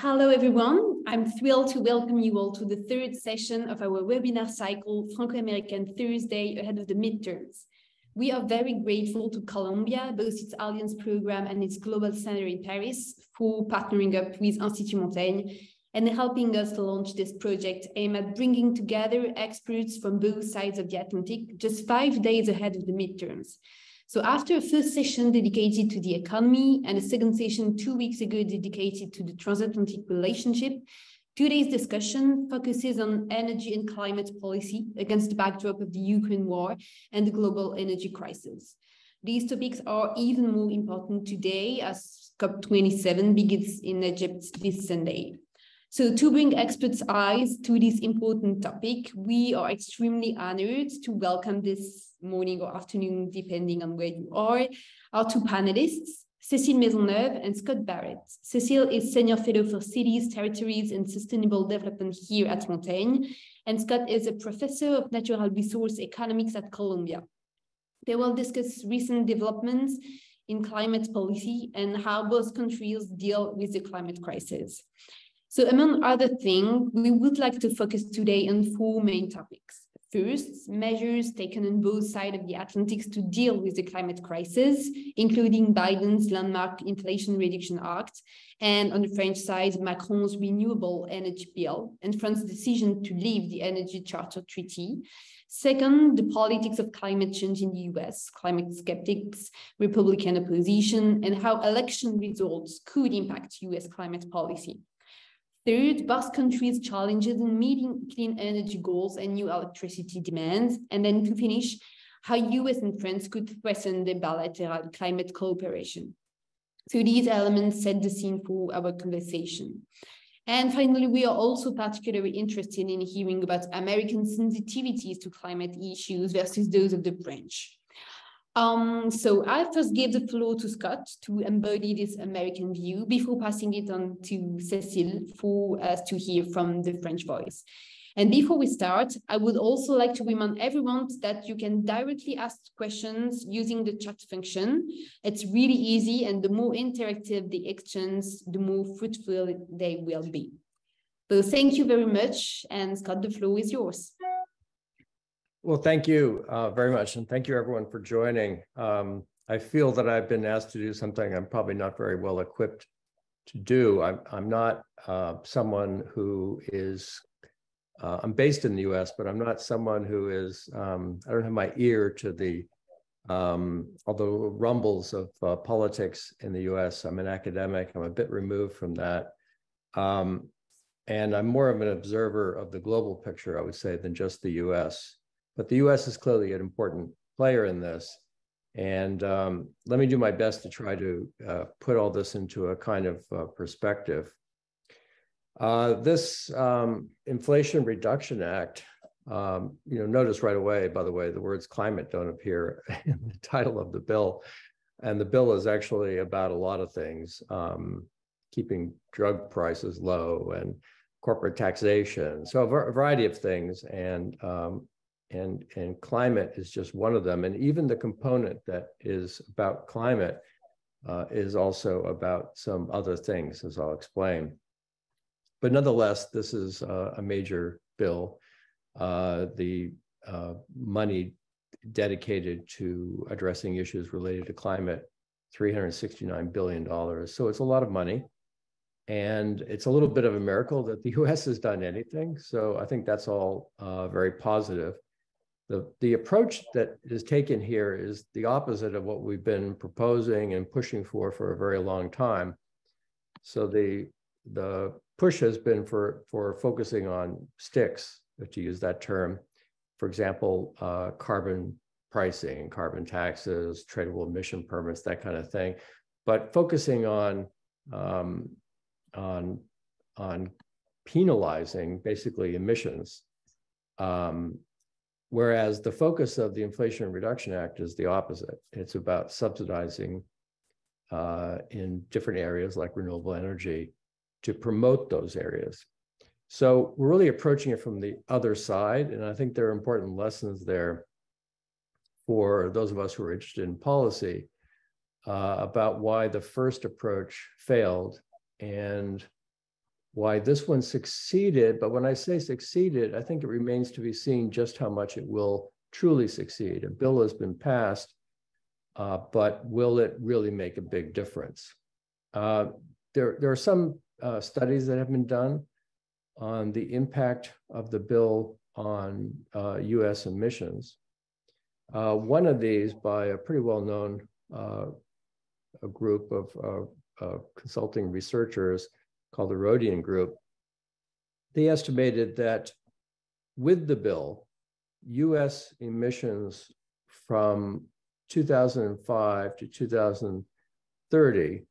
Hello, everyone. I'm thrilled to welcome you all to the third session of our webinar cycle, Franco-American Thursday, ahead of the midterms. We are very grateful to Columbia, both its Alliance program and its Global Center in Paris, for partnering up with Institut Montaigne and helping us to launch this project aimed at bringing together experts from both sides of the Atlantic just 5 days ahead of the midterms. So after a first session dedicated to the economy and a second session 2 weeks ago dedicated to the transatlantic relationship, today's discussion focuses on energy and climate policy against the backdrop of the Ukraine war and the global energy crisis. These topics are even more important today as COP27 begins in Egypt this Sunday. So to bring experts' eyes to this important topic, we are extremely honored to welcome this morning or afternoon, depending on where you are, our two panelists, Cécile Maisonneuve and Scott Barrett. Cécile is Senior Fellow for Cities, Territories and Sustainable Development here at Montaigne, and Scott is a Professor of Natural Resource Economics at Columbia. They will discuss recent developments in climate policy and how both countries deal with the climate crisis. So among other things, we would like to focus today on 4 main topics. First, measures taken on both sides of the Atlantic to deal with the climate crisis, including Biden's landmark Inflation Reduction Act, and on the French side, Macron's renewable energy bill, and France's decision to leave the Energy Charter Treaty. Second, the politics of climate change in the US, climate skeptics, Republican opposition, and how election results could impact US climate policy. Third, both countries' challenges in meeting clean energy goals and new electricity demands. And then to finish, how US and France could threaten the bilateral climate cooperation. So these elements set the scene for our conversation. And finally, we are also particularly interested in hearing about American sensitivities to climate issues versus those of the French. So I first gave the floor to Scott to embody this American view before passing it on to Cécile for us to hear from the French voice. And before we start, I would also like to remind everyone that you can directly ask questions using the chat function. It's really easy, and the more interactive the exchange, the more fruitful they will be. So thank you very much, and Scott, the floor is yours. Well, thank you very much. And thank you, everyone, for joining. I feel that I've been asked to do something I'm probably not very well equipped to do. I'm not someone who is, I'm based in the US, but I'm not someone who is, I don't have my ear to the, all the rumbles of politics in the US. I'm an academic. I'm a bit removed from that. And I'm more of an observer of the global picture, I would say, than just the US. But the US is clearly an important player in this. And let me do my best to try to put all this into a kind of perspective. This Inflation Reduction Act, notice right away, by the way, the words climate don't appear in the title of the bill. And the bill is actually about a lot of things, keeping drug prices low and corporate taxation. So a variety of things. And climate is just one of them. And even the component that is about climate is also about some other things, as I'll explain. But nonetheless, this is a major bill. The money dedicated to addressing issues related to climate, $369 billion. So it's a lot of money. And it's a little bit of a miracle that the US has done anything. So I think that's all very positive. The approach that is taken here is the opposite of what we've been proposing and pushing for a very long time. So the push has been for focusing on sticks, to use that term. For example, carbon pricing, carbon taxes, tradable emission permits, that kind of thing. But focusing on penalizing basically emissions. Whereas the focus of the Inflation Reduction Act is the opposite. It's about subsidizing in different areas like renewable energy to promote those areas. So we're really approaching it from the other side. And I think there are important lessons there for those of us who are interested in policy about why the first approach failed and why this one succeeded. But when I say succeeded, I think it remains to be seen just how much it will truly succeed. A bill has been passed, but will it really make a big difference? There are some studies that have been done on the impact of the bill on US emissions. One of these by a pretty well-known a group of consulting researchers called the Rodian Group. They estimated that with the bill, US emissions from 2005 to 2030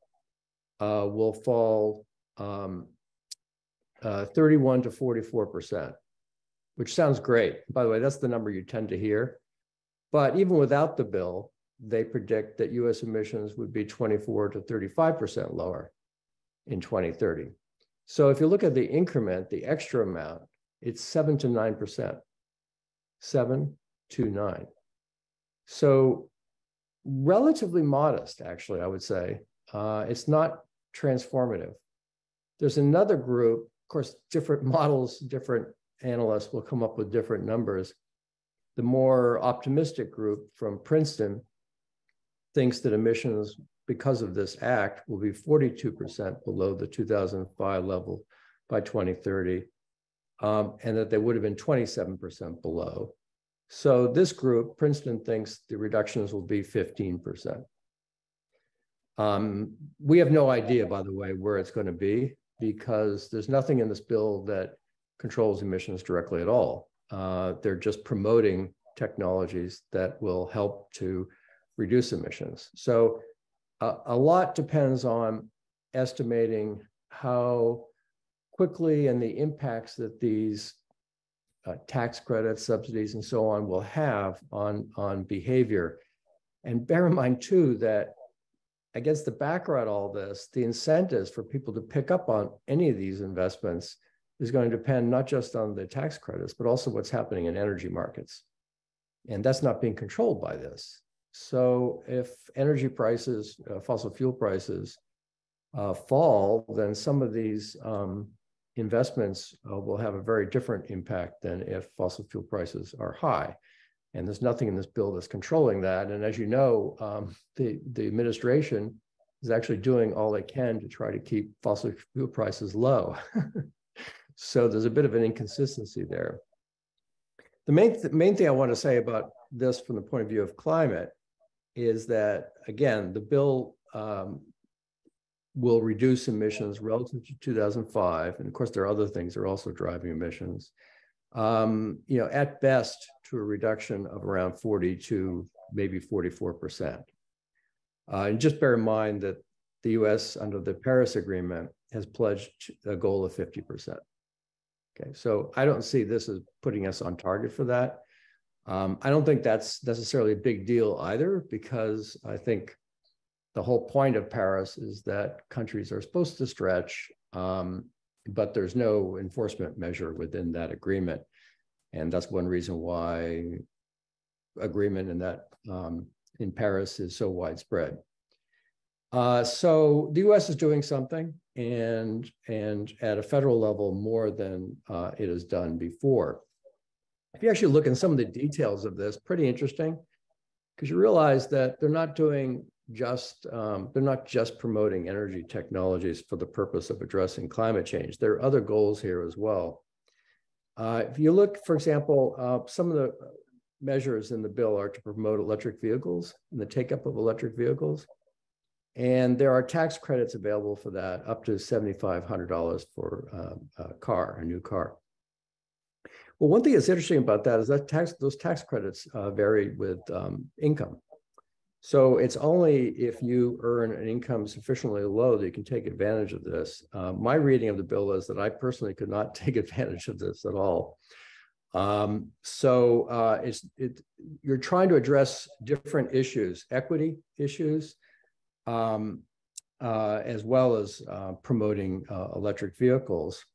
will fall 31 to 44%, which sounds great. By the way, that's the number you tend to hear. But even without the bill, they predict that US emissions would be 24 to 35% lower in 2030. So if you look at the increment, the extra amount, it's 7 to 9%. 7 to 9. So relatively modest, actually, I would say. It's not transformative. There's another group, of course, different models, different analysts will come up with different numbers. The more optimistic group from Princeton thinks that emissions, because of this act, will be 42% below the 2005 level by 2030, and that they would have been 27% below. So this group, Princeton, thinks the reductions will be 15%. We have no idea, by the way, where it's going to be, because there's nothing in this bill that controls emissions directly at all. They're just promoting technologies that will help to reduce emissions. So a lot depends on estimating how quickly and the impacts that these tax credits, subsidies, and so on will have on behavior. And bear in mind, too, that against the background of all this, the incentives for people to pick up on any of these investments is going to depend not just on the tax credits, but also what's happening in energy markets. And that's not being controlled by this. So if energy prices, fossil fuel prices fall, then some of these investments will have a very different impact than if fossil fuel prices are high. And there's nothing in this bill that's controlling that. And as you know, the administration is actually doing all they can to try to keep fossil fuel prices low. So there's a bit of an inconsistency there. The main thing I want to say about this from the point of view of climate is that, again, the bill will reduce emissions relative to 2005. And of course, there are other things that are also driving emissions. At best, to a reduction of around 40 to maybe 44%. And just bear in mind that the US, under the Paris Agreement, has pledged a goal of 50%. Okay, so I don't see this as putting us on target for that. I don't think that's necessarily a big deal either, because I think the whole point of Paris is that countries are supposed to stretch, but there's no enforcement measure within that agreement. And that's one reason why agreement in Paris is so widespread. So the US is doing something, and at a federal level more than it has done before. If you actually look in some of the details of this, pretty interesting, because you realize that they're not just promoting energy technologies for the purpose of addressing climate change. There are other goals here as well. If you look, for example, some of the measures in the bill are to promote electric vehicles and the take-up of electric vehicles. And there are tax credits available for that, up to $7,500 for a new car. Well, one thing that's interesting about that is that those tax credits vary with income. So it's only if you earn an income sufficiently low that you can take advantage of this. My reading of the bill is that I personally could not take advantage of this at all. You're trying to address different issues, equity issues, as well as promoting electric vehicles.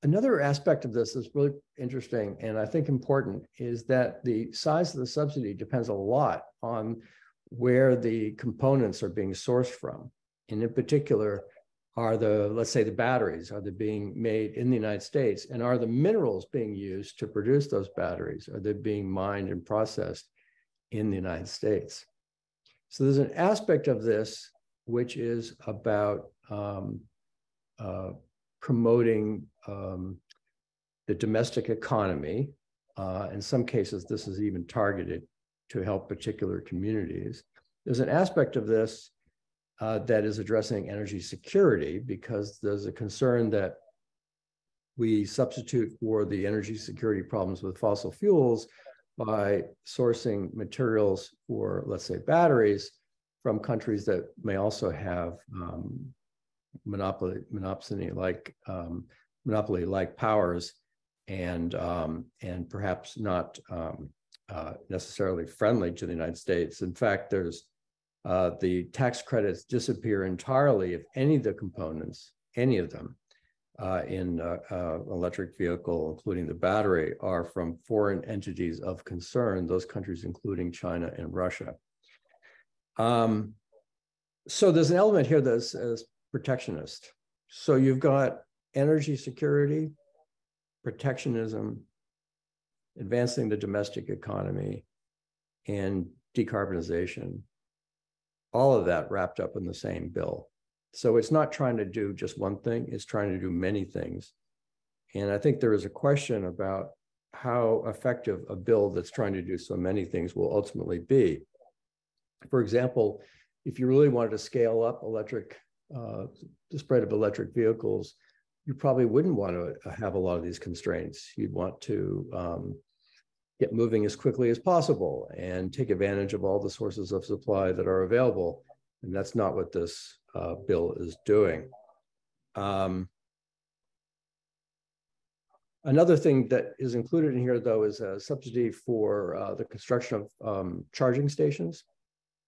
Another aspect of this that's really interesting and I think important is that the size of the subsidy depends a lot on where the components are being sourced from. And in particular, are let's say the batteries, are they being made in the United States? And are the minerals being used to produce those batteries? Are they being mined and processed in the United States? So there's an aspect of this which is about promoting the domestic economy. In some cases, this is even targeted to help particular communities. There's an aspect of this that is addressing energy security, because there's a concern that we substitute for the energy security problems with fossil fuels by sourcing materials for, let's say, batteries from countries that may also have monopoly-like powers, and perhaps not necessarily friendly to the United States. In fact, there's the tax credits disappear entirely if any of the components, any of them, in electric vehicle, including the battery, are from foreign entities of concern, those countries including China and Russia. So there's an element here that's protectionist. So you've got energy security, protectionism, advancing the domestic economy, and decarbonization, all of that wrapped up in the same bill. So it's not trying to do just one thing, it's trying to do many things. And I think there is a question about how effective a bill that's trying to do so many things will ultimately be. For example, if you really wanted to scale up the spread of electric vehicles, you probably wouldn't want to have a lot of these constraints. You'd want to get moving as quickly as possible and take advantage of all the sources of supply that are available. And that's not what this bill is doing. Another thing that is included in here, though, is a subsidy for the construction of charging stations.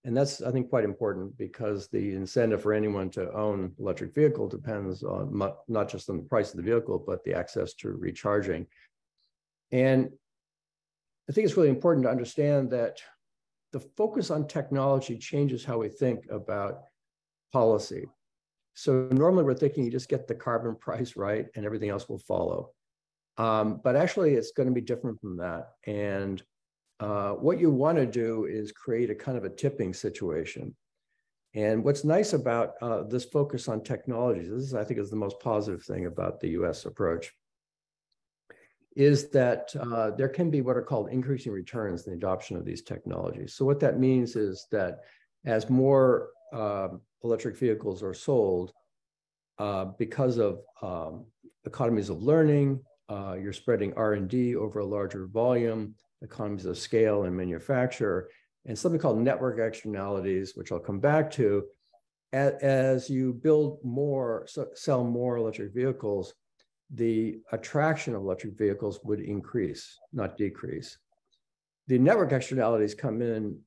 And that's, I think, quite important, because the incentive for anyone to own electric vehicle depends on not just on the price of the vehicle, but the access to recharging. And I think it's really important to understand that the focus on technology changes how we think about policy. So normally we're thinking you just get the carbon price right and everything else will follow. But actually it's going to be different from that. And what you want to do is create a kind of a tipping situation. And what's nice about this focus on technologies, this is, I think, is the most positive thing about the US approach, is that there can be what are called increasing returns in the adoption of these technologies. So what that means is that as more electric vehicles are sold, because of economies of learning, you're spreading R&D over a larger volume, economies of scale and manufacture, and something called network externalities, which I'll come back to. As you build more, sell more electric vehicles, the attraction of electric vehicles would increase, not decrease. The network externalities come in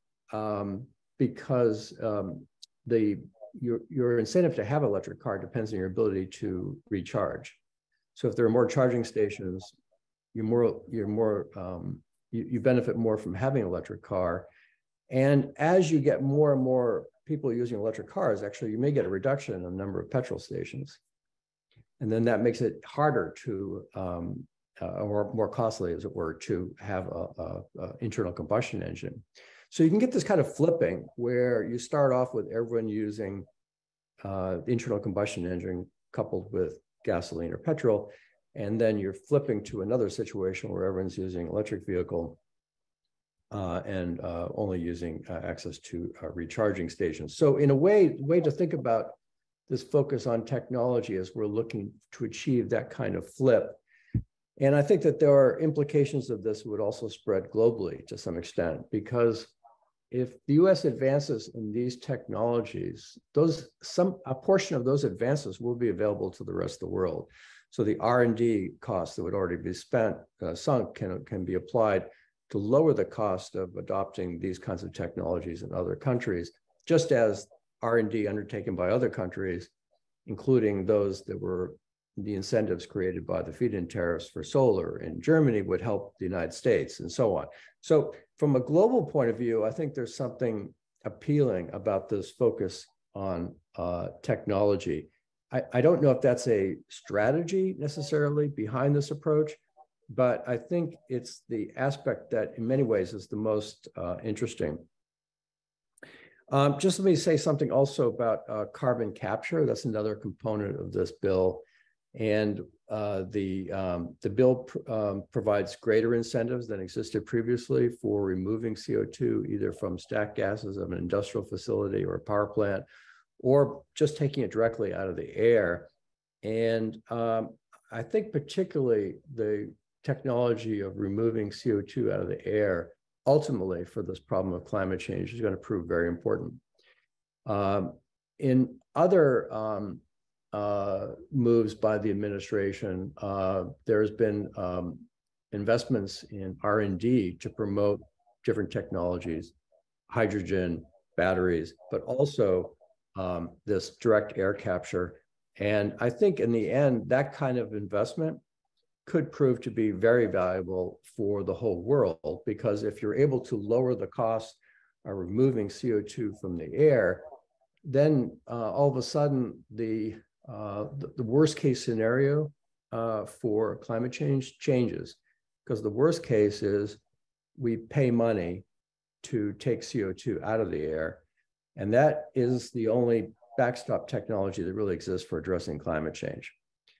because your incentive to have an electric car depends on your ability to recharge. So if there are more charging stations, you benefit more from having an electric car. And as you get more and more people using electric cars, actually, you may get a reduction in the number of petrol stations. And then that makes it harder to, or more costly, as it were, to have a internal combustion engine. So you can get this kind of flipping where you start off with everyone using the internal combustion engine coupled with gasoline or petrol, and then you're flipping to another situation where everyone's using electric vehicle and only using access to recharging stations. So in a way to think about this focus on technology as we're looking to achieve that kind of flip. And I think that there are implications of this would also spread globally to some extent, because if the US advances in these technologies, a portion of those advances will be available to the rest of the world. So the R&D costs that would already be sunk can be applied to lower the cost of adopting these kinds of technologies in other countries, just as R&D undertaken by other countries, including those that were the incentives created by the feed-in tariffs for solar in Germany, would help the United States, and so on. So from a global point of view, I think there's something appealing about this focus on technology. I don't know if that's a strategy necessarily behind this approach, but I think it's the aspect that in many ways is the most interesting. Just let me say something also about carbon capture. That's another component of this bill. And the bill provides greater incentives than existed previously for removing CO2, either from stack gases of an industrial facility or a power plant, or just taking it directly out of the air. And I think particularly the technology of removing CO2 out of the air, ultimately for this problem of climate change, is going to prove very important. In other moves by the administration, there's been investments in R&D to promote different technologies, hydrogen, batteries, but also this direct air capture. And I think in the end, that kind of investment could prove to be very valuable for the whole world, because if you're able to lower the cost of removing CO2 from the air, then all of a sudden the worst case scenario for climate change changes, because the worst case is we pay money to take CO2 out of the air. And that is the only backstop technology that really exists for addressing climate change.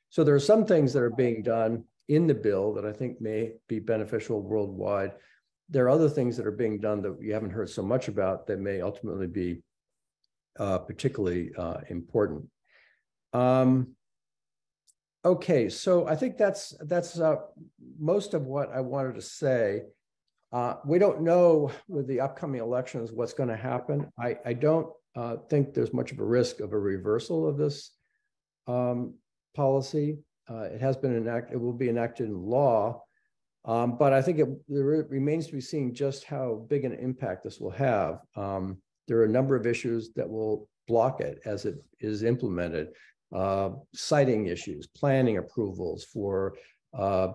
So there are some things that are being done in the bill that I think may be beneficial worldwide. There are other things that are being done that we haven't heard so much about that may ultimately be particularly important. Okay, so I think that's most of what I wanted to say. We don't know with the upcoming elections what's going to happen. I don't think there's much of a risk of a reversal of this policy. It has been enacted, it will be enacted in law, but I think it remains to be seen just how big an impact this will have. There are a number of issues that will block it as it is implemented. Siting issues, planning approvals for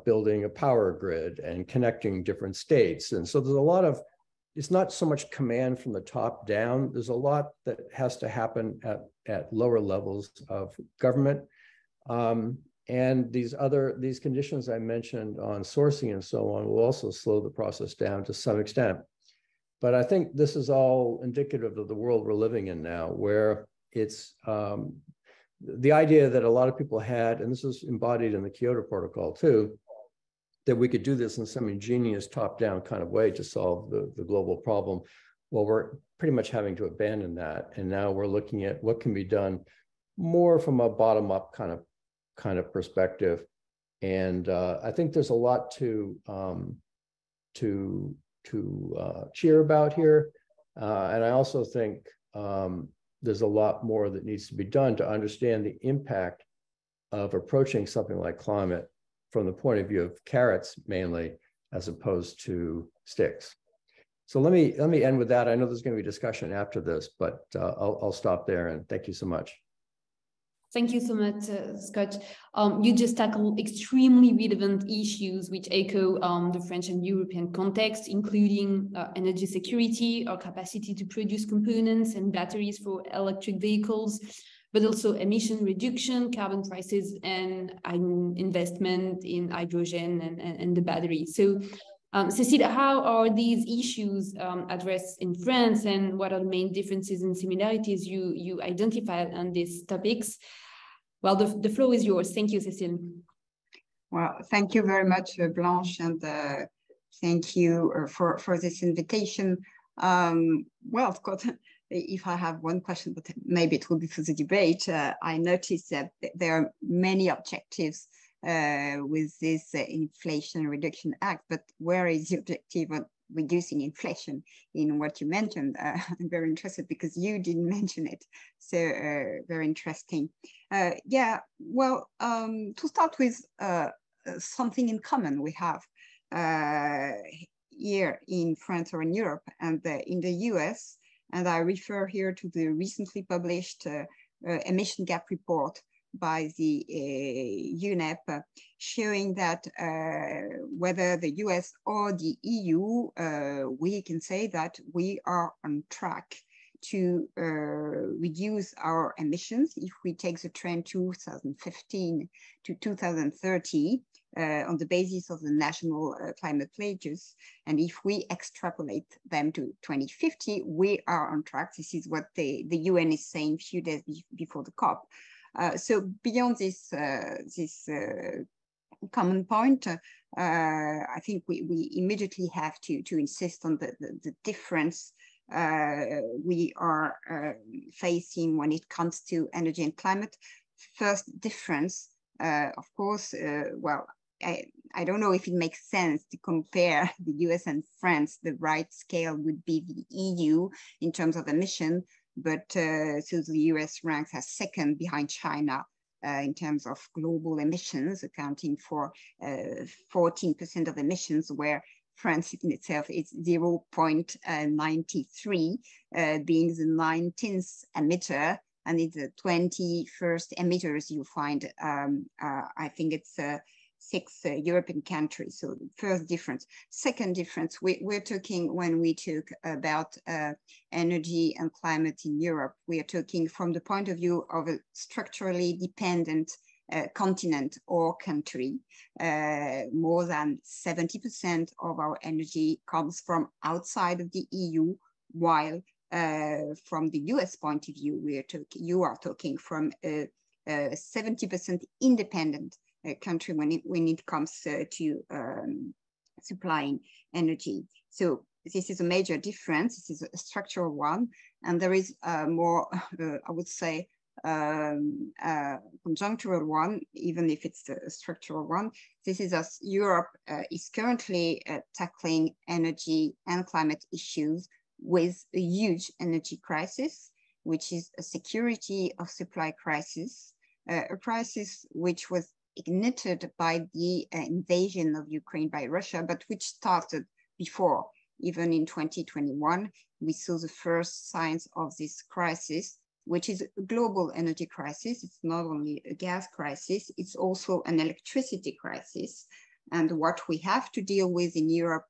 building a power grid and connecting different states. And so there's a lot of, it's not so much command from the top down. There's a lot that has to happen at lower levels of government. And these conditions I mentioned on sourcing and so on will also slow the process down to some extent. But I think this is all indicative of the world we're living in now, where it's the idea that a lot of people had, and this is embodied in the Kyoto Protocol too, that we could do this in some ingenious top-down kind of way to solve the global problem. Well, we're pretty much having to abandon that. And now we're looking at what can be done more from a bottom-up kind of perspective. And I think there's a lot to cheer about here. And I also think there's a lot more that needs to be done to understand the impact of approaching something like climate from the point of view of carrots mainly, as opposed to sticks. So let me end with that. I know there's going to be discussion after this, but I'll stop there, and thank you so much. Thank you so much, Scott. You just tackled extremely relevant issues which echo the French and European context, including energy security, our capacity to produce components and batteries for electric vehicles, but also emission reduction, carbon prices, and investment in hydrogen and the battery. So, Cécile, how are these issues addressed in France, and what are the main differences and similarities you identified on these topics? Well, the floor is yours. Thank you, Cécile. Well, thank you very much, Blanche, and thank you for this invitation. Well, Scott, if I have one question, but maybe it will be for the debate, I noticed that there are many objectives with this Inflation Reduction Act, but where is the objective of reducing inflation in what you mentioned? I'm very interested because you didn't mention it. So very interesting. Yeah, well, to start with something in common we have here in France or in Europe and in the US, and I refer here to the recently published emission gap report by the UNEP, showing that whether the US or the EU, we can say that we are on track to reduce our emissions if we take the trend 2015 to 2030 on the basis of the national climate pledges. And if we extrapolate them to 2050, we are on track. This is what the UN is saying a few days before the COP. So beyond this, common point, I think we immediately have to insist on the difference we are facing when it comes to energy and climate. First difference, of course, well, I don't know if it makes sense to compare the US and France. The right scale would be the EU in terms of emission, but so the US ranks as second behind China in terms of global emissions, accounting for 14% of emissions, where France in itself is 0.93, being the 19th emitter, and it's the 21st emitters you find, I think it's 6 European countries. So the first difference. Second difference, we're talking, when we talk about energy and climate in Europe, we are talking from the point of view of a structurally dependent continent or country. More than 70% of our energy comes from outside of the EU, while from the US point of view, you are talking from a 70% independent country when it comes to supplying energy. So this is a major difference. This is a structural one, and there is more, I would say, conjunctural one, even if it's a structural one. This is as Europe is currently tackling energy and climate issues with a huge energy crisis, which is a security of supply crisis, a crisis which was ignited by the invasion of Ukraine by Russia, but which started before. Even in 2021, we saw the first signs of this crisis, which is a global energy crisis. It's not only a gas crisis, it's also an electricity crisis. And what we have to deal with in Europe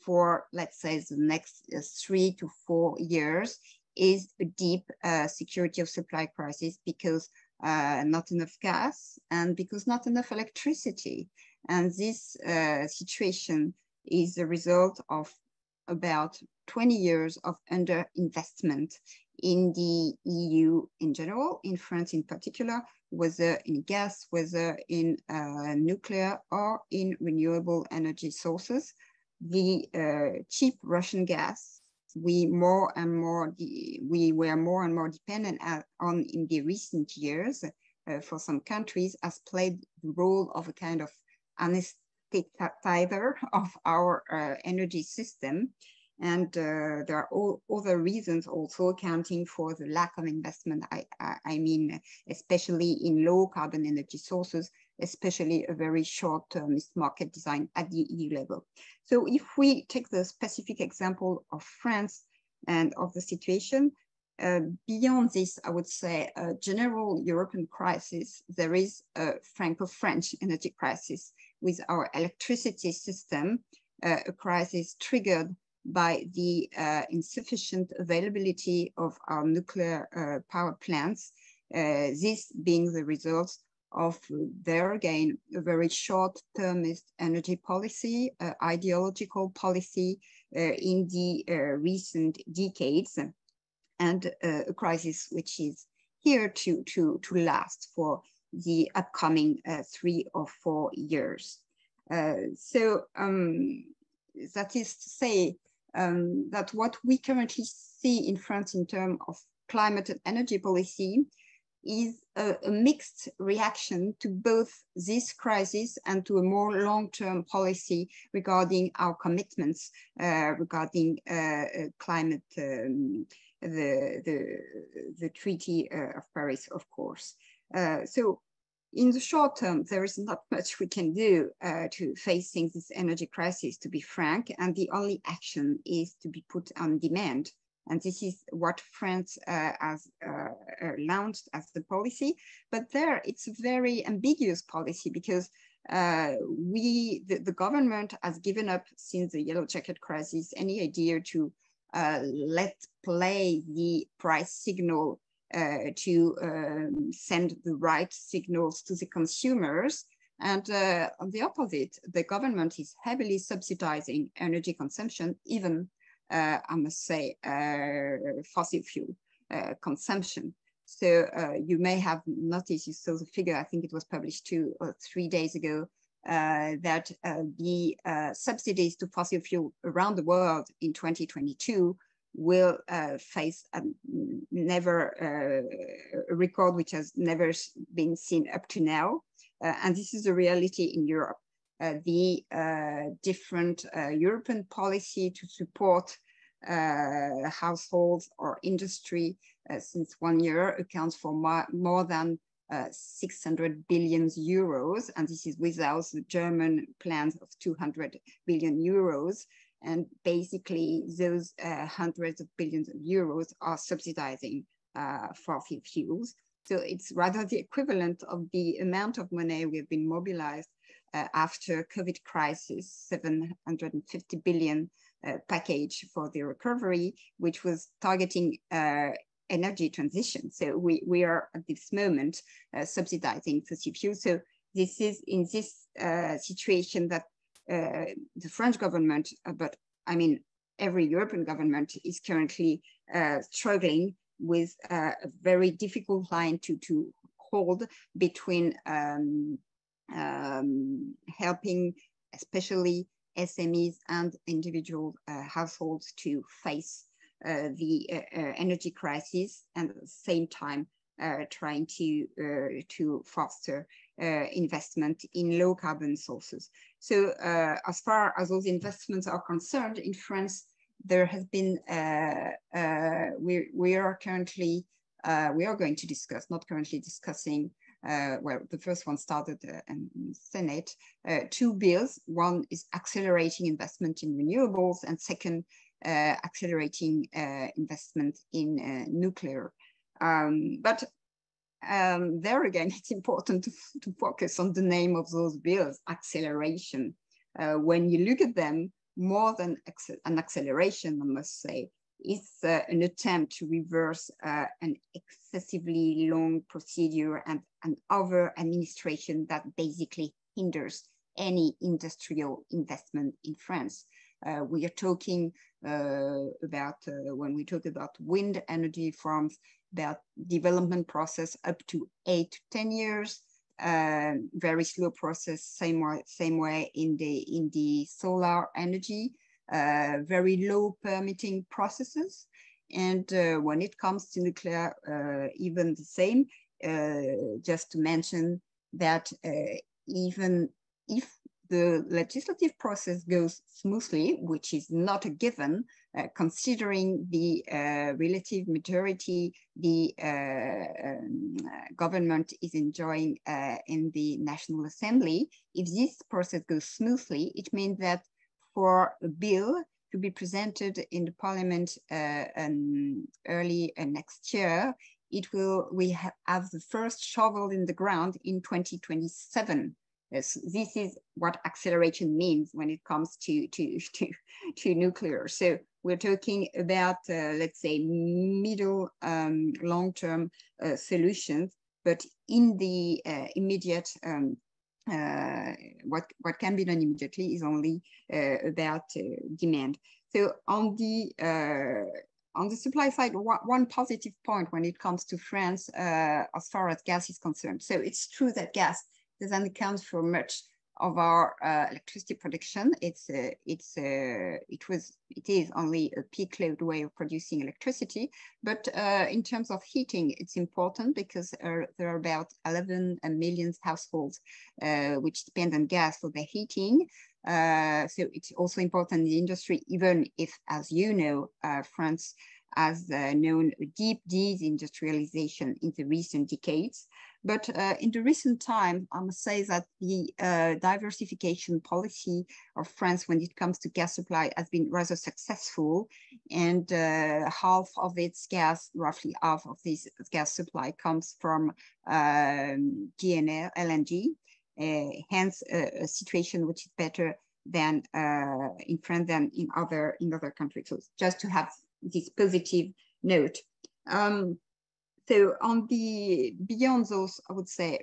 for, let's say, the next 3 to 4 years is a deep security of supply crisis, because not enough gas and because not enough electricity. And this situation is a result of about 20 years of underinvestment in the EU in general, in France in particular, whether in gas, whether in nuclear or in renewable energy sources. The cheap Russian gas we were more and more dependent on in the recent years for some countries, has played the role of a kind of anesthetizer of our energy system. And there are other reasons also accounting for the lack of investment. I mean, especially in low carbon energy sources, especially a very short-termist market design at the EU level. So if we take the specific example of France and of the situation, beyond this, I would say, a general European crisis, there is a Franco-French energy crisis with our electricity system, a crisis triggered by the insufficient availability of our nuclear power plants, this being the result of, there again, a very short-termist energy policy, ideological policy in the recent decades, and a crisis which is here to last for the upcoming 3 or 4 years. So that is to say that what we currently see in France in terms of climate and energy policy is a mixed reaction to both this crisis and to a more long-term policy regarding our commitments regarding climate, the Treaty of Paris, of course. So in the short term, there is not much we can do to facing this energy crisis, to be frank, and the only action is to be put on demand. And this is what France has launched as the policy. But there, it's a very ambiguous policy, because the government has given up since the Yellow Jacket crisis any idea to let's play the price signal to send the right signals to the consumers. And on the opposite, the government is heavily subsidizing energy consumption, even, I must say, fossil fuel consumption. So you may have noticed, you saw the figure, I think it was published 2 or 3 days ago, that the subsidies to fossil fuel around the world in 2022 will face a record which has never been seen up to now. And this is a reality in Europe. The different European policy to support households or industry since 1 year accounts for more than 600 billion euros. And this is without the German plans of 200 billion euros. And basically those hundreds of billions of euros are subsidizing fossil fuels. So it's rather the equivalent of the amount of money we've been mobilized after COVID crisis, 750 billion package for the recovery, which was targeting energy transition. So we are at this moment subsidizing fossil fuels. So this is in this situation that the French government, but I mean, every European government is currently struggling with a very difficult line to hold between helping especially SMEs and individual households to face the energy crisis, and at the same time trying to foster investment in low carbon sources. So as far as those investments are concerned in France, there has been, we are going to discuss, not currently discussing, well, the first one started in the Senate, 2 bills. One is accelerating investment in renewables, and second, accelerating investment in nuclear. But there again, it's important to focus on the name of those bills, acceleration. When you look at them, more than an acceleration, I must say, it's an attempt to reverse an excessively long procedure and an over administration that basically hinders any industrial investment in France. We are talking about, when we talk about wind energy farms, about development process up to 8 to 10 years, very slow process, same way in the solar energy, very low permitting processes. And when it comes to nuclear, even the same, just to mention that even if the legislative process goes smoothly, which is not a given, considering the relative majority the government is enjoying in the National Assembly, if this process goes smoothly, it means that for a bill to be presented in the Parliament early next year, we have the first shovel in the ground in 2027. Yes, this is what acceleration means when it comes to nuclear. So we're talking about, let's say, middle long-term solutions, but in the immediate, what can be done immediately is only about demand. So on the supply side, one positive point when it comes to France as far as gas is concerned. So it's true that gas doesn't account for much of our electricity production. It is only a peak load way of producing electricity, but in terms of heating, it's important because there are about 11 million households which depend on gas for their heating. So it's also important in the industry, even if, as you know, France has known a deep deindustrialization in the recent decades. But in the recent time, I must say that the diversification policy of France when it comes to gas supply has been rather successful, and half of its gas, roughly half of this gas supply comes from LNG, hence a situation which is better than in France than in other countries. So just to have this positive note. So on the beyond those, I would say,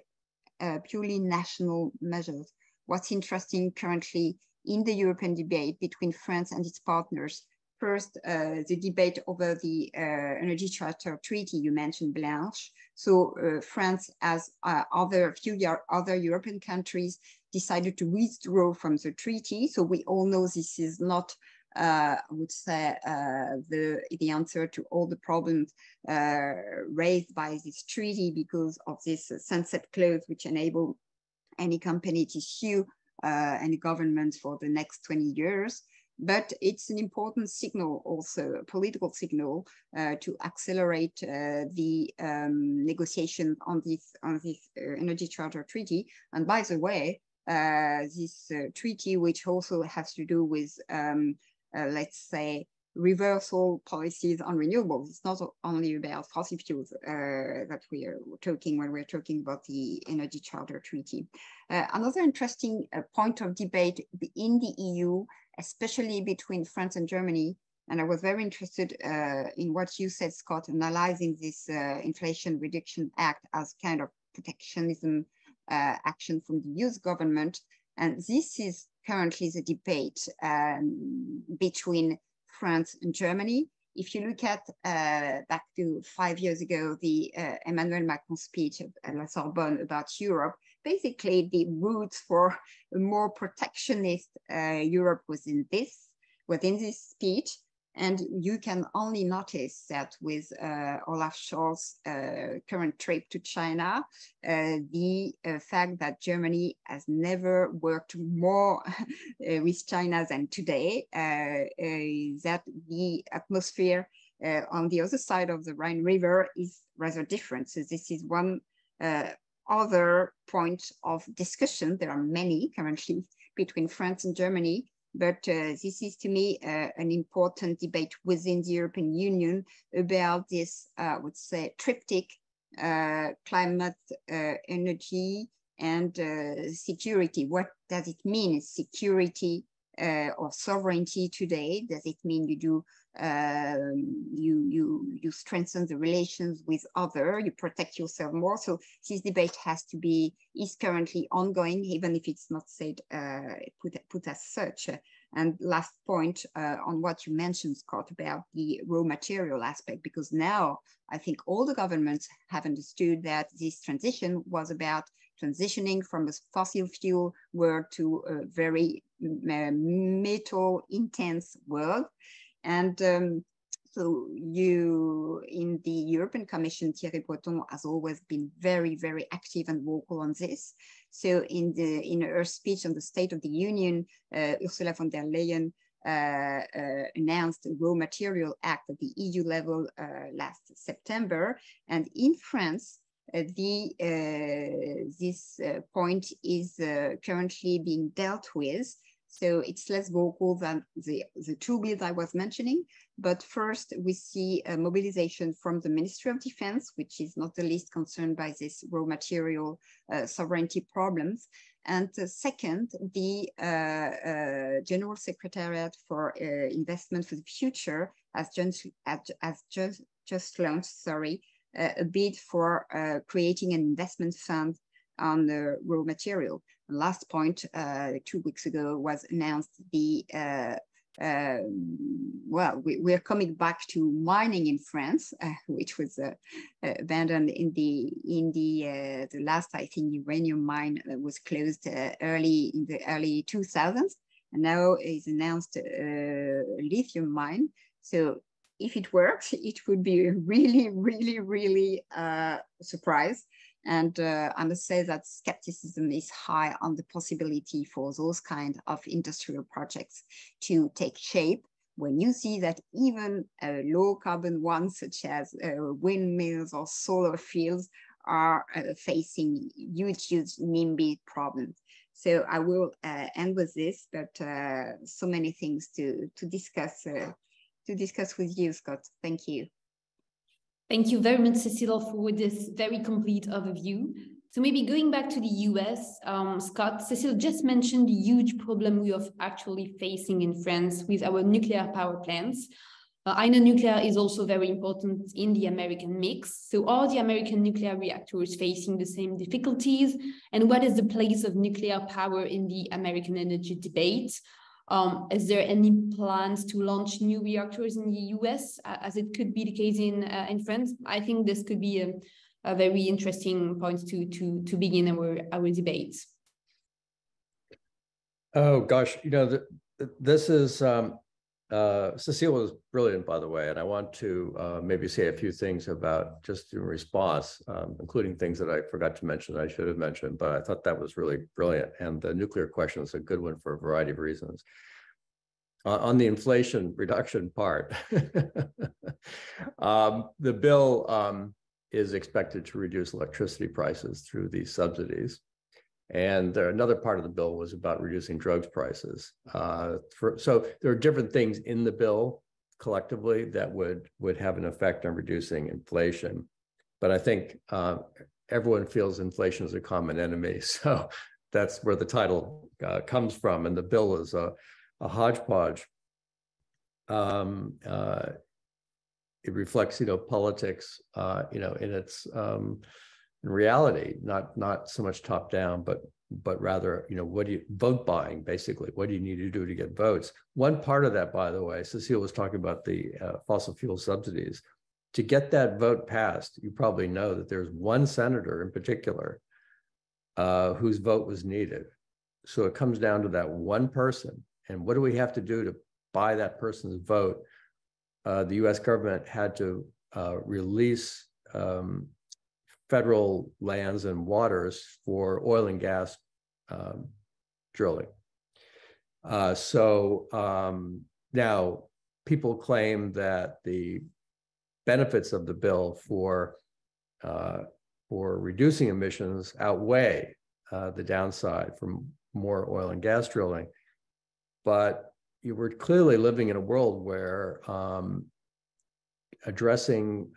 purely national measures, what's interesting currently in the European debate between France and its partners. First, the debate over the Energy Charter Treaty you mentioned, Blanche. So France, as other European countries, decided to withdraw from the treaty. So we all know this is not, I would say, the answer to all the problems raised by this treaty because of this sunset clause, which enable any company to sue any government for the next 20 years. But it's an important signal, also a political signal, to accelerate the negotiation on this Energy Charter Treaty. And by the way, this treaty, which also has to do with, let's say, reversal policies on renewables. It's not only about fossil fuels that we are talking when we're talking about the Energy Charter Treaty. Another interesting point of debate in the EU, especially between France and Germany, and I was very interested in what you said, Scott, analyzing this Inflation Reduction Act as kind of protectionism action from the US government. And this is currently the debate between France and Germany. If you look at back to 5 years ago, the Emmanuel Macron speech at La Sorbonne about Europe, basically the roots for a more protectionist Europe was in this speech. And you can only notice that with Olaf Scholz's current trip to China, the fact that Germany has never worked more with China than today, that the atmosphere on the other side of the Rhine River is rather different. So this is one other point of discussion. There are many currently between France and Germany. But this is, to me, an important debate within the European Union about this, I would say, triptych, climate, energy, and security. What does it mean, security or sovereignty today? Does it mean you do you strengthen the relations with others, you protect yourself more? So this debate is currently ongoing, even if it's not said put as such. And last point on what you mentioned, Scott, about the raw material aspect, because now I think all the governments have understood that this transition was about transitioning from a fossil fuel world to a very metal intense world. And so in the European Commission, Thierry Breton has always been very, very active and vocal on this. So in her speech on the State of the Union, Ursula von der Leyen announced a Raw Material Act at the EU level last September. And in France, this point is currently being dealt with. So it's less vocal than the two bills I was mentioning. But first, we see a mobilization from the Ministry of Defense, which is not the least concerned by this raw material sovereignty problems. And second, the General Secretariat for Investment for the Future has just launched, a bid for creating an investment fund on the raw material. And last point, 2 weeks ago was announced we're coming back to mining in France, which was abandoned in the last, I think, uranium mine was closed in the early 2000s, and now is announced a lithium mine. So if it works, it would be a really, really, really surprise. And I must say that skepticism is high on the possibility for those kind of industrial projects to take shape when you see that even low carbon ones, such as windmills or solar fields, are facing huge NIMBY problems. So I will end with this, but so many things to discuss with you, Scott. Thank you. Thank you very much, Cécile, for this very complete overview. So maybe going back to the US, Scott, Cécile just mentioned the huge problem we are actually facing in France with our nuclear power plants. I know nuclear is also very important in the American mix. So are the American nuclear reactors facing the same difficulties? And what is the place of nuclear power in the American energy debate? Is there any plans to launch new reactors in the US, as it could be the case in France? I think this could be a very interesting point to begin our debate. Oh gosh, you know, this is Cécile was brilliant, by the way, and I want to maybe say a few things about just in response, including things that I forgot to mention that I should have mentioned, but I thought that was really brilliant. And the nuclear question is a good one for a variety of reasons. On the inflation reduction part, the bill is expected to reduce electricity prices through these subsidies. And another part of the bill was about reducing drugs prices. So there are different things in the bill collectively that would have an effect on reducing inflation. But I think everyone feels inflation is a common enemy. So that's where the title comes from. And the bill is a hodgepodge. It reflects, you know, politics, you know, in its in reality, not so much top down, but rather, you know, what do you vote buying, basically, what do you need to do to get votes? One part of that, by the way, Cécile was talking about the fossil fuel subsidies. To get that vote passed, you probably know that there's one senator in particular whose vote was needed. So it comes down to that one person. And what do we have to do to buy that person's vote? The US government had to release federal lands and waters for oil and gas drilling. Now people claim that the benefits of the bill for reducing emissions outweigh the downside from more oil and gas drilling. But you were clearly living in a world where addressing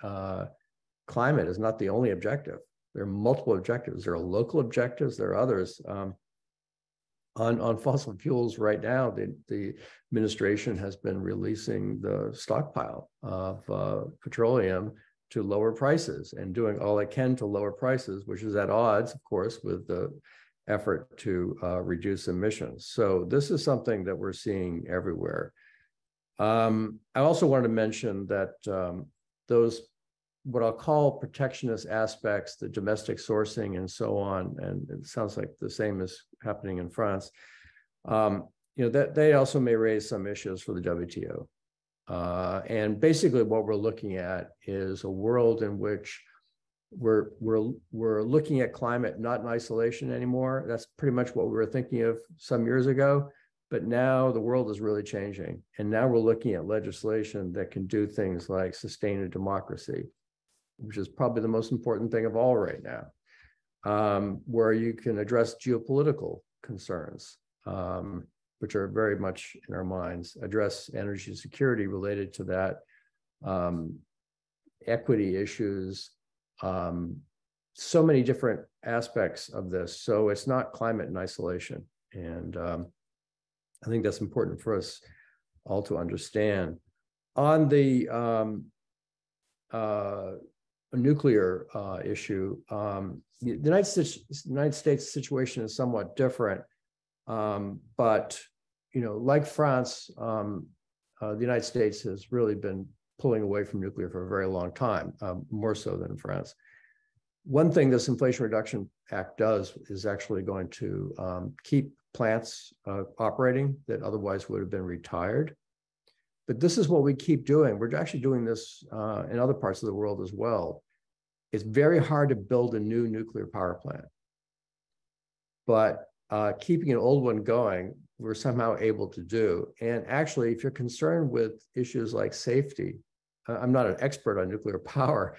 climate is not the only objective. There are multiple objectives. There are local objectives. There are others. On fossil fuels right now, the administration has been releasing the stockpile of petroleum to lower prices and doing all it can to lower prices, which is at odds, of course, with the effort to reduce emissions. So this is something that we're seeing everywhere. I also wanted to mention that those, what I'll call protectionist aspects, the domestic sourcing and so on, and it sounds like the same is happening in France, you know, that they also may raise some issues for the WTO. And basically what we're looking at is a world in which we're looking at climate not in isolation anymore. That's pretty much what we were thinking of some years ago. But now the world is really changing. And now we're looking at legislation that can do things like sustain a democracy, which is probably the most important thing of all right now, where you can address geopolitical concerns, which are very much in our minds, address energy security related to that, equity issues, so many different aspects of this. So it's not climate in isolation. And I think that's important for us all to understand. On the nuclear issue, the United States situation is somewhat different, but you know, like France, the United States has really been pulling away from nuclear for a very long time, more so than in France. One thing this Inflation Reduction Act does is actually going to keep plants operating that otherwise would have been retired. But this is what we keep doing. We're actually doing this in other parts of the world as well. It's very hard to build a new nuclear power plant. But keeping an old one going, we're somehow able to do. And actually, if you're concerned with issues like safety, I'm not an expert on nuclear power,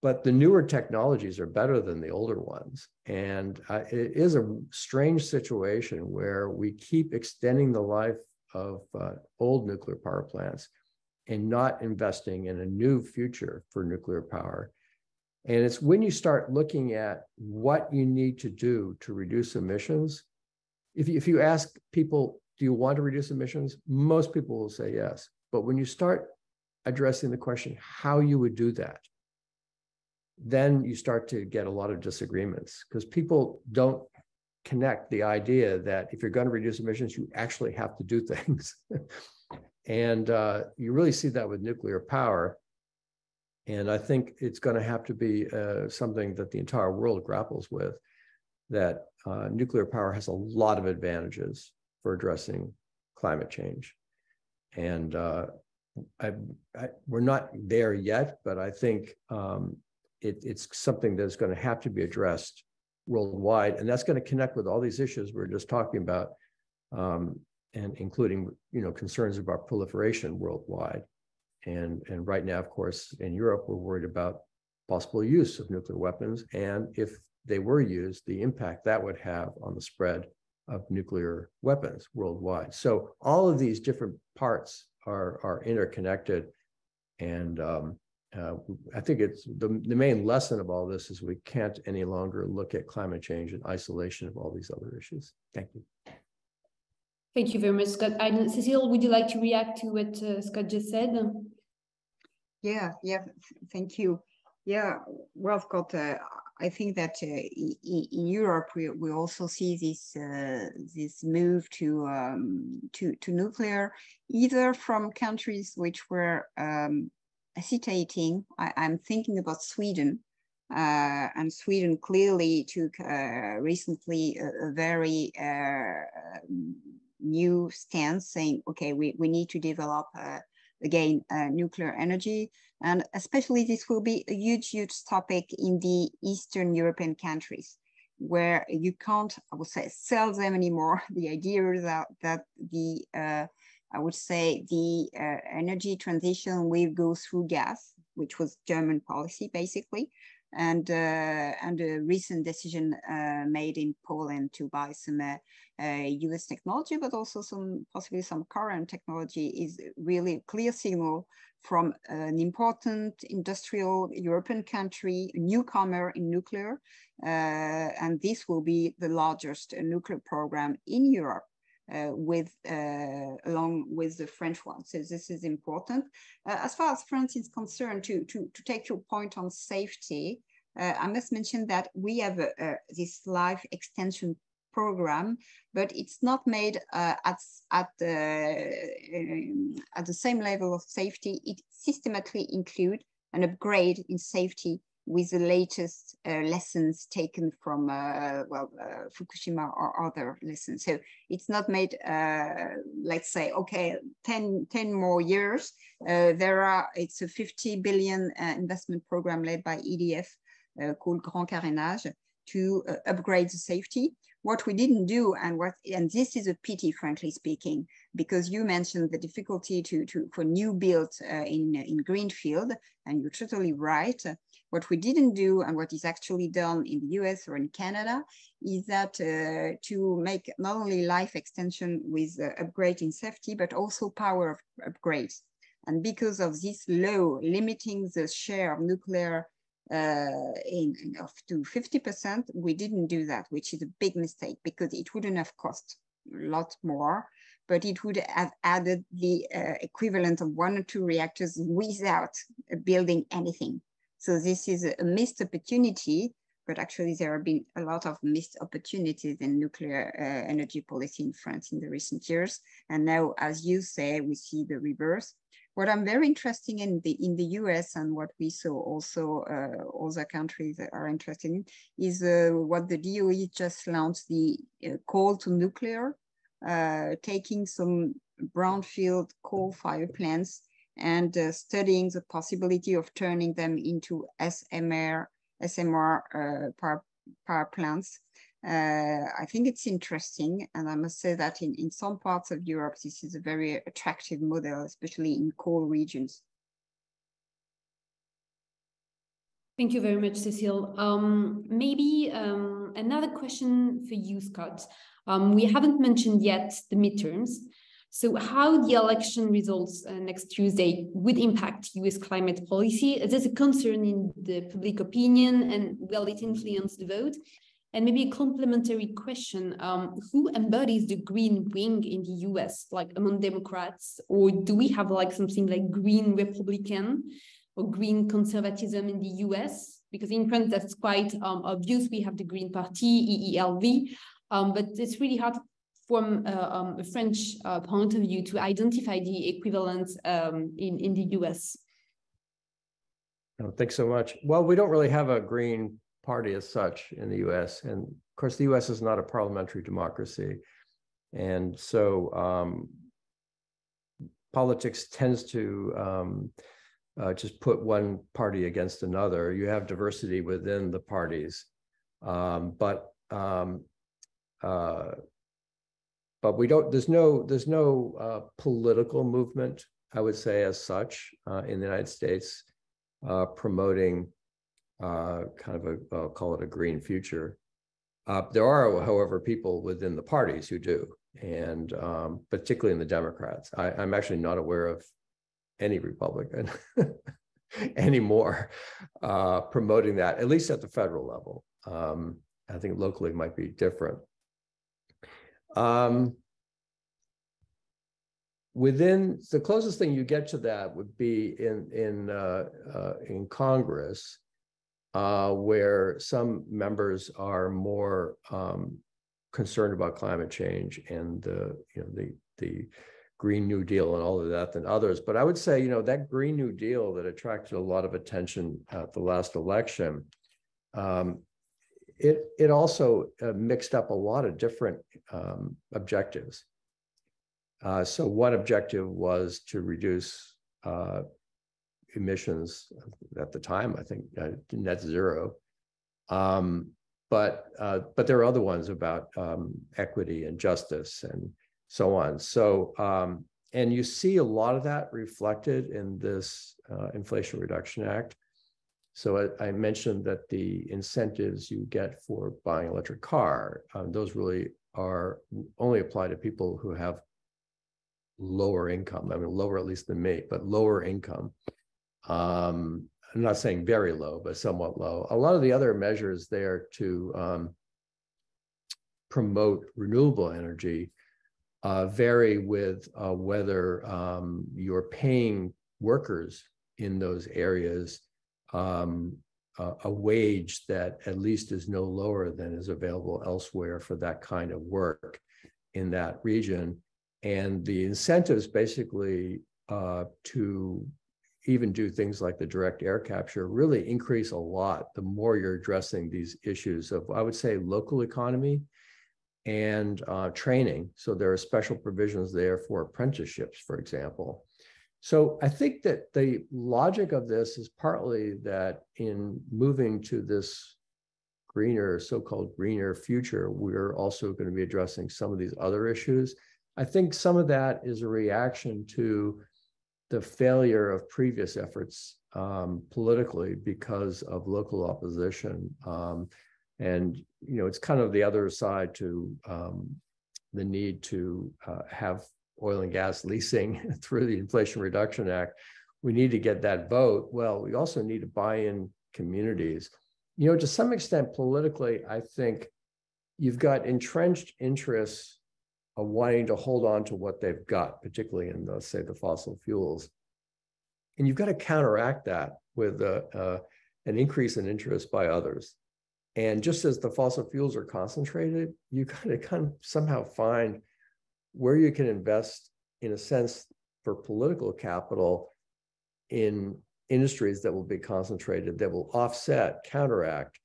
but the newer technologies are better than the older ones. And it is a strange situation where we keep extending the life of old nuclear power plants and not investing in a new future for nuclear power. And it's when you start looking at what you need to do to reduce emissions. If you ask people, do you want to reduce emissions? Most people will say yes. But when you start addressing the question how you would do that, then you start to get a lot of disagreements, because people don't connect the idea that if you're going to reduce emissions, you actually have to do things. And you really see that with nuclear power. And I think it's going to have to be something that the entire world grapples with, that nuclear power has a lot of advantages for addressing climate change. And we're not there yet, but I think it's something that's going to have to be addressed worldwide. And that's going to connect with all these issues we're just talking about, and including, concerns about proliferation worldwide. And right now, of course, in Europe, we're worried about possible use of nuclear weapons. And if they were used, the impact that would have on the spread of nuclear weapons worldwide. So all of these different parts are interconnected. And I think it's the main lesson of all this is we can't any longer look at climate change in isolation of all these other issues. Thank you. Thank you very much, Scott. And Cécile, would you like to react to what Scott just said? Yeah, thank you. Yeah, well, Scott, I think that in Europe we also see this move to nuclear, either from countries which were hesitating. I'm thinking about Sweden, and Sweden clearly took recently a very new stance, saying, okay, we need to develop again nuclear energy. And especially this will be a huge topic in the Eastern European countries, where you can't, I would say, sell them anymore. The idea is that the, I would say, the energy transition will go through gas, which was German policy, basically. And a recent decision made in Poland to buy some US technology, but also possibly some Korean technology, is really a clear signal from an important industrial European country, a newcomer in nuclear. And this will be the largest nuclear program in Europe, along with the French one. So this is important. As far as France is concerned, to take your point on safety, I must mention that we have this life extension program, but it's not made at the same level of safety. It systematically includes an upgrade in safety with the latest lessons taken from Fukushima or other lessons. So it's not made, let's say, okay, 10 more years. It's a 50 billion investment program led by EDF called Grand Carénage to upgrade the safety. What we didn't do, and this is a pity, frankly speaking, because you mentioned the difficulty for new builds in greenfield, and you're totally right. What we didn't do, and what is actually done in the US or in Canada, is that to make not only life extension with upgrade in safety, but also power upgrades. And because of this law limiting the share of nuclear up to 50%, we didn't do that, which is a big mistake, because it wouldn't have cost a lot more, but it would have added the equivalent of 1 or 2 reactors without building anything. So this is a missed opportunity, but actually there have been a lot of missed opportunities in nuclear energy policy in France in the recent years. And now, as you say, we see the reverse. What I'm very interested in the US, and what we saw also other countries that are interested in, is what the DOE just launched, the call to nuclear, taking some brownfield coal-fired plants and studying the possibility of turning them into SMR power plants. I think it's interesting, and I must say that in some parts of Europe, this is a very attractive model, especially in coal regions. Thank you very much, Cécile. Maybe another question for you, Scott. We haven't mentioned yet the midterms. So how the election results next Tuesday would impact US climate policy? Is this a concern in the public opinion, and will it influence the vote? And maybe a complementary question, who embodies the green wing in the US, like among Democrats? Or do we have like something like green Republican or green conservatism in the US? Because in France, that's quite obvious. We have the Green Party, EELV, but it's really hard from a French point of view to identify the equivalent in the US. No, thanks so much. Well, we don't really have a green party as such in the US. And of course, the US is not a parliamentary democracy. And so politics tends to just put one party against another. You have diversity within the parties, but we don't. There's no political movement, I would say, as such in the United States promoting kind of I'll call it a green future. There are, however, people within the parties who do, and particularly in the Democrats. I'm actually not aware of any Republican anymore promoting that, at least at the federal level. I think locally it might be different. Within the closest thing you get to that would be in Congress, where some members are more concerned about climate change and the Green New Deal and all of that than others. But I would say, that Green New Deal that attracted a lot of attention at the last election, it also mixed up a lot of different objectives. So one objective was to reduce emissions at the time, I think, net zero. But there are other ones about equity and justice and so on. So, and you see a lot of that reflected in this Inflation Reduction Act. So I mentioned that the incentives you get for buying an electric car, those really are only apply to people who have lower income. I mean, lower at least than me, but lower income. I'm not saying very low, but somewhat low. A lot of the other measures there to promote renewable energy vary with whether you're paying workers in those areas a wage that at least is no lower than is available elsewhere for that kind of work in that region. And the incentives basically to even do things like the direct air capture really increase a lot the more you're addressing these issues of, I would say, local economy and training. So there are special provisions there for apprenticeships, for example. So I think that the logic of this is partly that in moving to this greener, so-called greener future, we're also going to be addressing some of these other issues. I think some of that is a reaction to the failure of previous efforts politically because of local opposition. And, it's kind of the other side to the need to have oil and gas leasing through the Inflation Reduction Act. We need to get that vote. Well, we also need to buy in communities. To some extent politically, I think you've got entrenched interests of wanting to hold on to what they've got, particularly in, say, the fossil fuels. And you've got to counteract that with an increase in interest by others. And just as the fossil fuels are concentrated, you got to kind of somehow find where you can invest, in a sense, for political capital in industries that will be concentrated, that will offset, counteract.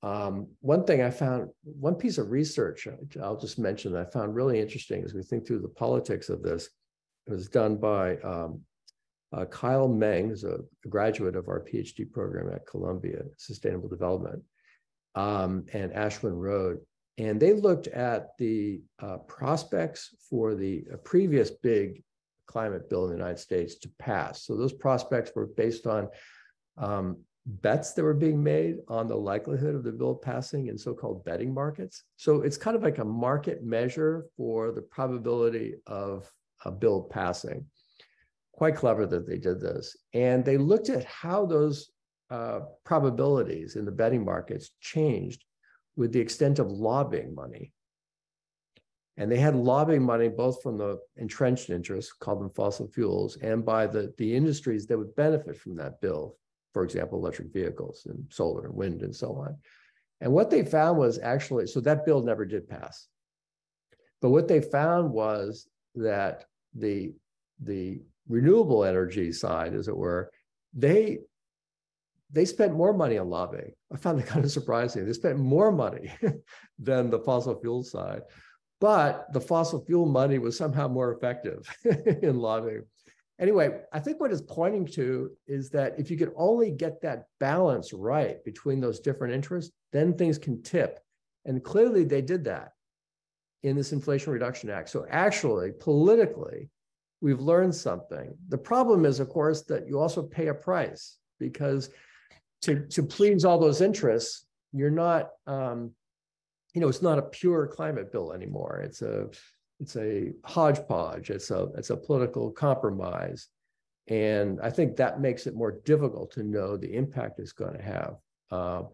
One thing I found, one piece of research I'll just mention that I found really interesting as we think through the politics of this. It was done by Kyle Meng, who's a graduate of our PhD program at Columbia, Sustainable Development, and Ashwin Road. And they looked at the prospects for the previous big climate bill in the United States to pass. So those prospects were based on bets that were being made on the likelihood of the bill passing in so-called betting markets. So it's kind of like a market measure for the probability of a bill passing. Quite clever that they did this. And they looked at how those probabilities in the betting markets changed with the extent of lobbying money. And they had lobbying money both from the entrenched interests, called them fossil fuels, and by the industries that would benefit from that bill, for example, electric vehicles and solar and wind and so on. And what they found was actually, so that bill never did pass. But what they found was that the renewable energy side, as it were, they spent more money on lobbying. I found that kind of surprising. They spent more money than the fossil fuel side. But the fossil fuel money was somehow more effective in lobbying. Anyway, I think what it's pointing to is that if you could only get that balance right between those different interests, then things can tip. And clearly they did that in this Inflation Reduction Act. So actually, politically, we've learned something. The problem is, of course, that you also pay a price, because to please all those interests, you're not, it's not a pure climate bill anymore. It's a hodgepodge. It's a political compromise. And I think that makes it more difficult to know the impact it's going to have.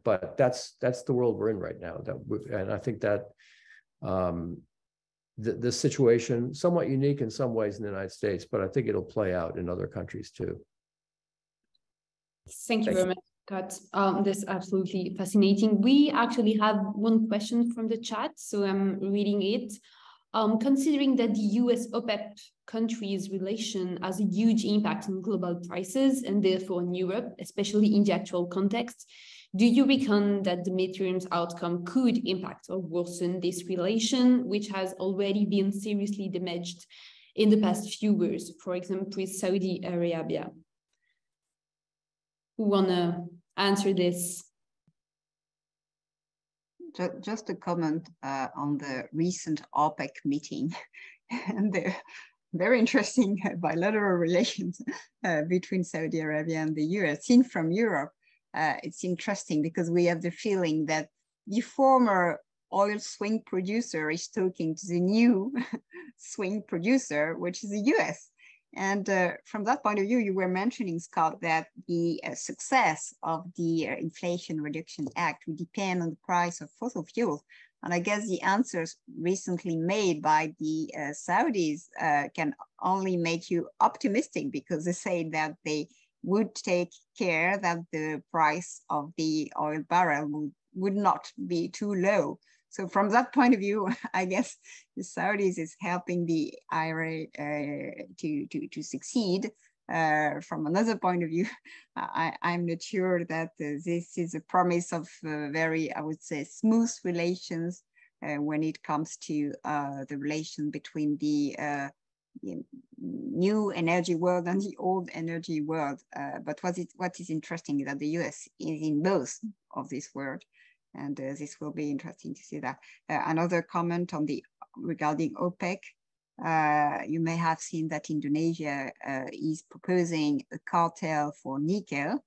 But that's the world we're in right now. And I think that this situation, somewhat unique in some ways in the United States, but I think it'll play out in other countries too. Thank you very much, Scott. That's absolutely fascinating. We actually have one question from the chat, so I'm reading it. Considering that the US OPEC countries' relation has a huge impact on global prices and therefore in Europe, especially in the actual context, do you reckon that the midterms outcome could impact or worsen this relation, which has already been seriously damaged in the past few years, for example, with Saudi Arabia? Who want to answer this? Just a comment on the recent OPEC meeting and the very interesting bilateral relations between Saudi Arabia and the US. Seen from Europe, it's interesting because we have the feeling that the former oil swing producer is talking to the new swing producer, which is the US. And from that point of view, you were mentioning, Scott, that the success of the Inflation Reduction Act will depend on the price of fossil fuels. And I guess the answers recently made by the Saudis can only make you optimistic, because they say that they would take care that the price of the oil barrel would not be too low. So from that point of view, I guess the Saudis is helping the IRA to succeed. From another point of view, I'm not sure that this is a promise of very, I would say, smooth relations when it comes to the relation between the new energy world and the old energy world. But what is interesting is that the US is in both of this world. And this will be interesting to see that. Another comment on regarding OPEC, you may have seen that Indonesia is proposing a cartel for nickel,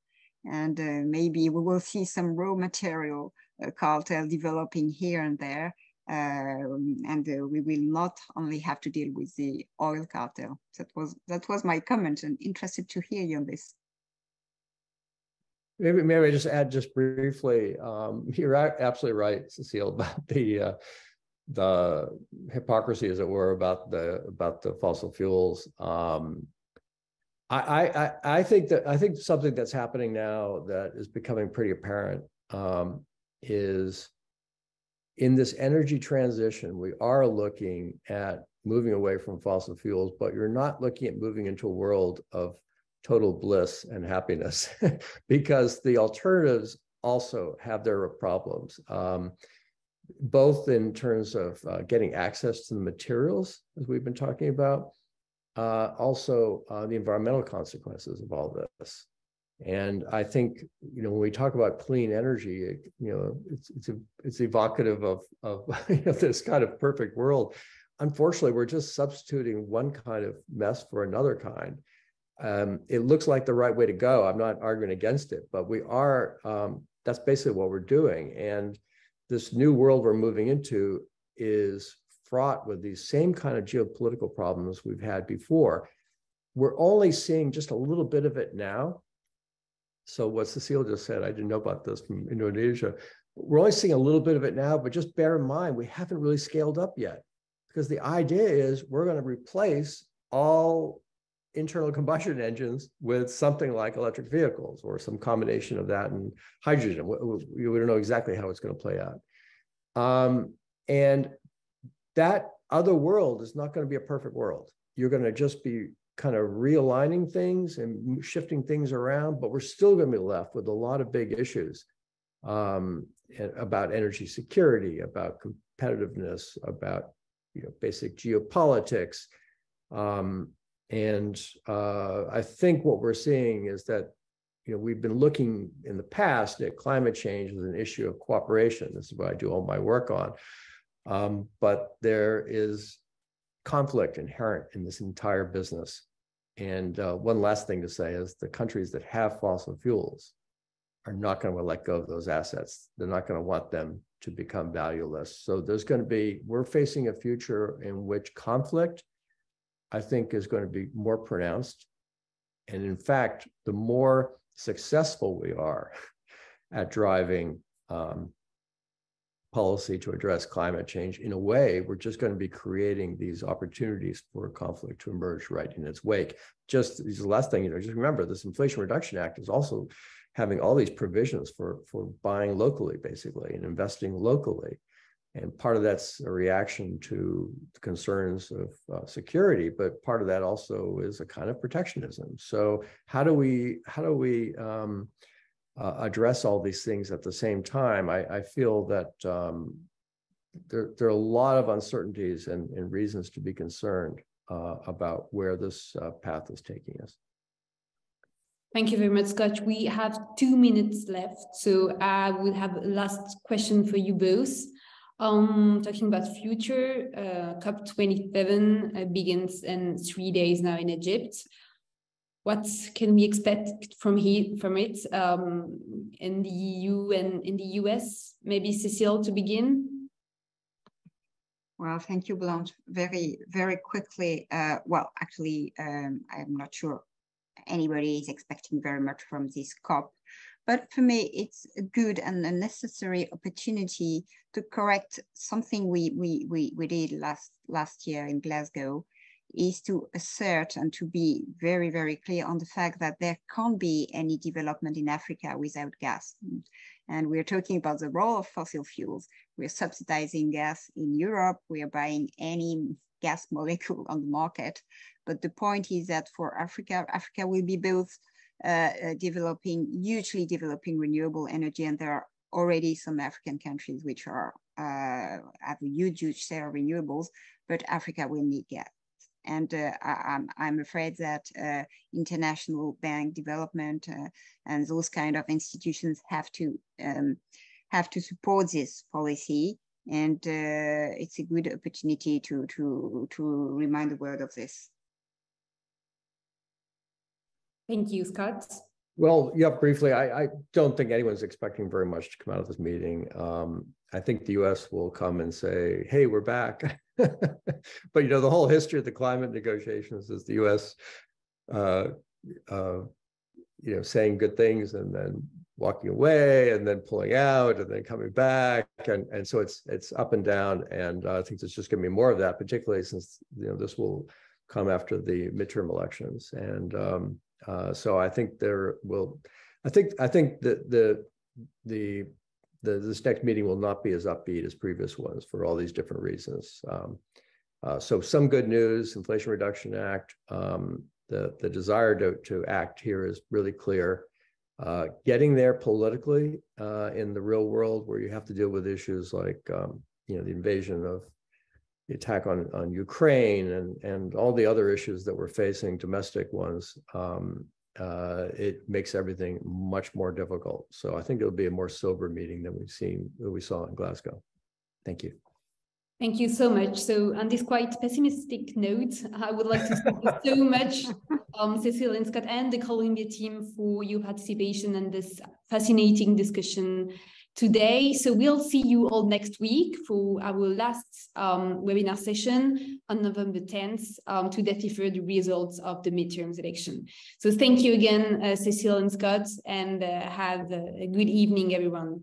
and maybe we will see some raw material cartel developing here and there, and we will not only have to deal with the oil cartel. That was my comment, and interested to hear you on this. Maybe I just add just briefly. You're absolutely right, Cécile, about the hypocrisy, as it were, about the fossil fuels. I think something that's happening now that is becoming pretty apparent is in this energy transition, we are looking at moving away from fossil fuels, but you're not looking at moving into a world of total bliss and happiness, because the alternatives also have their problems, both in terms of getting access to the materials, as we've been talking about, also the environmental consequences of all this. And I think, when we talk about clean energy, it's evocative of this kind of perfect world. Unfortunately, we're just substituting one kind of mess for another kind. It looks like the right way to go. I'm not arguing against it, but we are, that's basically what we're doing. And this new world we're moving into is fraught with these same kind of geopolitical problems we've had before. We're only seeing just a little bit of it now. So what Cécile just said, I didn't know about this from Indonesia, we're only seeing a little bit of it now, but just bear in mind, we haven't really scaled up yet, because the idea is we're going to replace all internal combustion engines with something like electric vehicles or some combination of that and hydrogen. We don't know exactly how it's going to play out. And that other world is not going to be a perfect world. You're going to just be kind of realigning things and shifting things around, but we're still going to be left with a lot of big issues about energy security, about competitiveness, about basic geopolitics. And I think what we're seeing is that we've been looking in the past at climate change as an issue of cooperation. This is what I do all my work on. But there is conflict inherent in this entire business. And one last thing to say is the countries that have fossil fuels are not going to let go of those assets. They're not going to want them to become valueless. So we're facing a future in which conflict, I think, is going to be more pronounced. And in fact, the more successful we are at driving policy to address climate change, in a way, we're just going to be creating these opportunities for conflict to emerge right in its wake. Just the last thing, just remember, this Inflation Reduction Act is also having all these provisions for buying locally, basically, and investing locally. And part of that's a reaction to concerns of security, but part of that also is a kind of protectionism. So how do we address all these things at the same time? I feel that there are a lot of uncertainties and reasons to be concerned about where this path is taking us. Thank you very much, Scott. We have 2 minutes left, so I would have a last question for you both. Talking about future, COP27 begins in 3 days now in Egypt. What can we expect from it in the EU and in the US? Maybe Cécile to begin. Well, thank you, Blanche. Very, very quickly. Well, actually, I'm not sure anybody is expecting very much from this COP. But for me, it's a good and a necessary opportunity to correct something we did last year in Glasgow, is to assert and to be very, very clear on the fact that there can't be any development in Africa without gas. And we're talking about the role of fossil fuels. We're subsidizing gas in Europe. We are buying any gas molecule on the market. But the point is that for Africa, Africa will be both hugely developing renewable energy, and there are already some African countries which are have a huge share of renewables, but Africa will need gas. And I'm afraid that international bank development and those kind of institutions have to support this policy. And it's a good opportunity to remind the world of this. Thank you, Scott. Well, yeah, briefly, I don't think anyone's expecting very much to come out of this meeting. I think the US will come and say, hey, we're back. But, the whole history of the climate negotiations is the US, saying good things and then walking away and then pulling out and then coming back. And so it's up and down. And I think there's just going to be more of that, particularly since, this will come after the midterm elections. And so I think I think that this next meeting will not be as upbeat as previous ones for all these different reasons. So some good news: Inflation Reduction Act. The desire to act here is really clear. Getting there politically in the real world, where you have to deal with issues like the invasion of the attack on Ukraine and all the other issues that we're facing, domestic ones, it makes everything much more difficult. So I think it'll be a more sober meeting than we saw in Glasgow. Thank you. Thank you so much. So on this quite pessimistic note, I would like to thank you so much, Cécile and Scott and the Columbia team, for your participation in this fascinating discussion today. So we'll see you all next week for our last webinar session on November 10th to decipher the results of the midterms election. So thank you again, Cécile and Scott, and have a good evening, everyone.